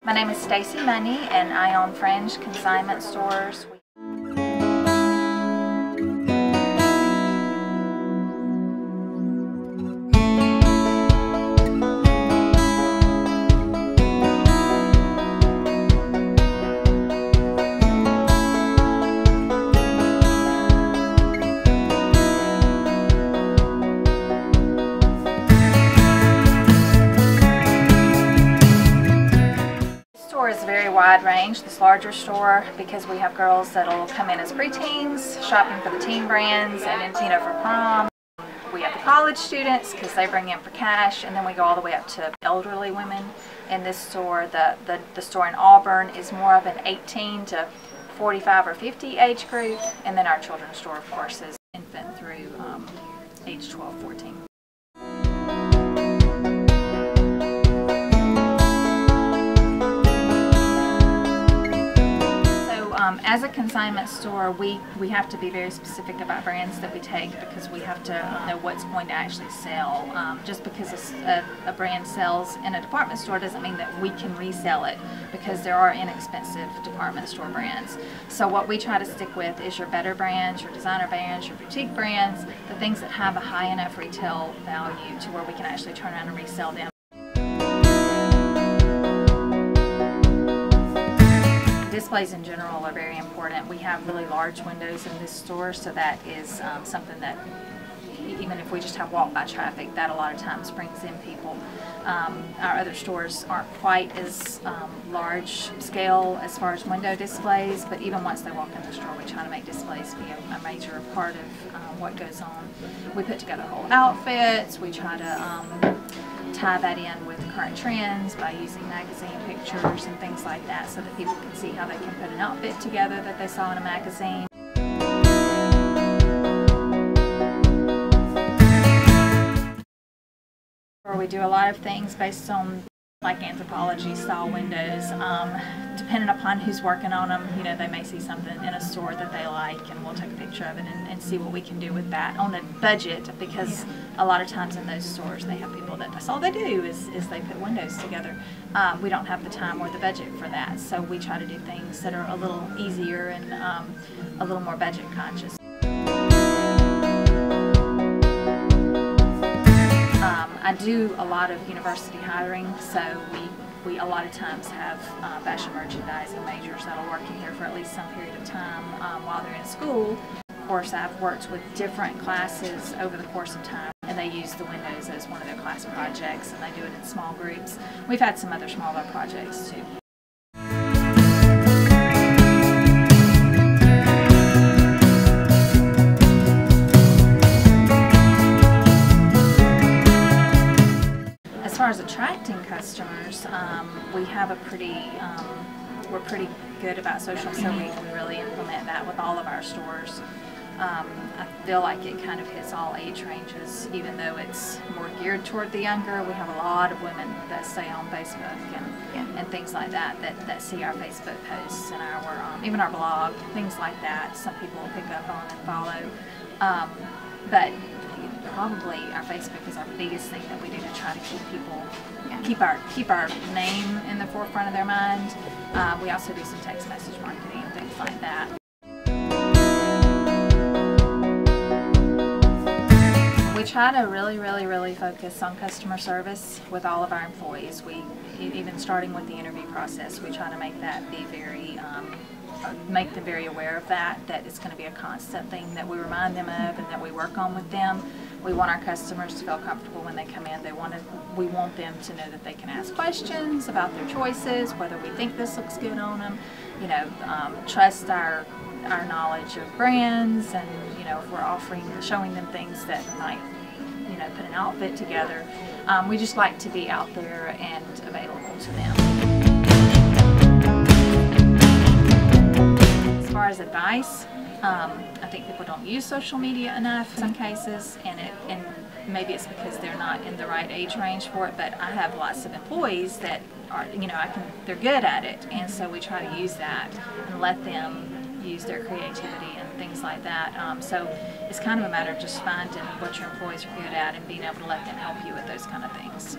My name is Stacy Money and I own Fringe Consignment stores. Is very wide range, this larger store, because we have girls that'll come in as preteens shopping for the teen brands and then for prom. We have the college students because they bring in for cash, and then we go all the way up to elderly women. In this store, the store in Auburn is more of an 18 to 45 or 50 age group, and then our children's store of course is infant through age 12, 14. As a consignment store, we have to be very specific about brands that we take, because we have to know what's going to actually sell. Just because a brand sells in a department store doesn't mean that we can resell it, because there are inexpensive department store brands. So what we try to stick with is your better brands, your designer brands, your boutique brands, the things that have a high enough retail value to where we can actually turn around and resell them. Displays in general are very important. We have really large windows in this store, so that is something that even if we just have walk-by traffic, that a lot of times brings in people. Our other stores aren't quite as large scale as far as window displays, but even once they walk in the store, we try to make displays be a major part of what goes on. We put together whole outfits. We try to tie that in with current trends by using magazine pictures and things like that, so that people can see how they can put an outfit together that they saw in a magazine. We do a lot of things based on like anthropology style windows. Depending upon who's working on them, they may see something in a store that they like, and we'll take a picture of it and see what we can do with that on a budget, because a lot of times in those stores they have people that's all they do is they put windows together. We don't have the time or the budget for that, so we try to do things that are a little easier and a little more budget conscious. I do a lot of university hiring, so we a lot of times have fashion merchandising majors that'll work in here for at least some period of time while they're in school. Of course, I've worked with different classes over the course of time, and they use the windows as one of their class projects, and they do it in small groups. We've had some other smaller projects too. As far as attracting customers, we have we're pretty good about social, so we really implement that with all of our stores. I feel like it kind of hits all age ranges, even though it's more geared toward the younger. We have a lot of women that stay on Facebook and things like that see our Facebook posts and even our blog, things like that. Some people will pick up on and follow. But probably our Facebook is our biggest thing that we do to try to keep people, keep our name in the forefront of their mind. We also do some text message marketing and things like that. We try to really focus on customer service with all of our employees. Even starting with the interview process, we try to make that be make them very aware of that it's going to be a constant thing that we remind them of and that we work on with them. We want our customers to feel comfortable when they come in. We want them to know that they can ask questions about their choices, whether we think this looks good on them, trust our knowledge of brands, and if we're showing them things that might put an outfit together. We just like to be out there and available to them. As far as advice, I think people don't use social media enough in some cases, and maybe it's because they're not in the right age range for it, but I have lots of employees that are, they're good at it, and so we try to use that and let them use their creativity and things like that. So it's kind of a matter of just finding what your employees are good at and being able to let them help you with those kind of things.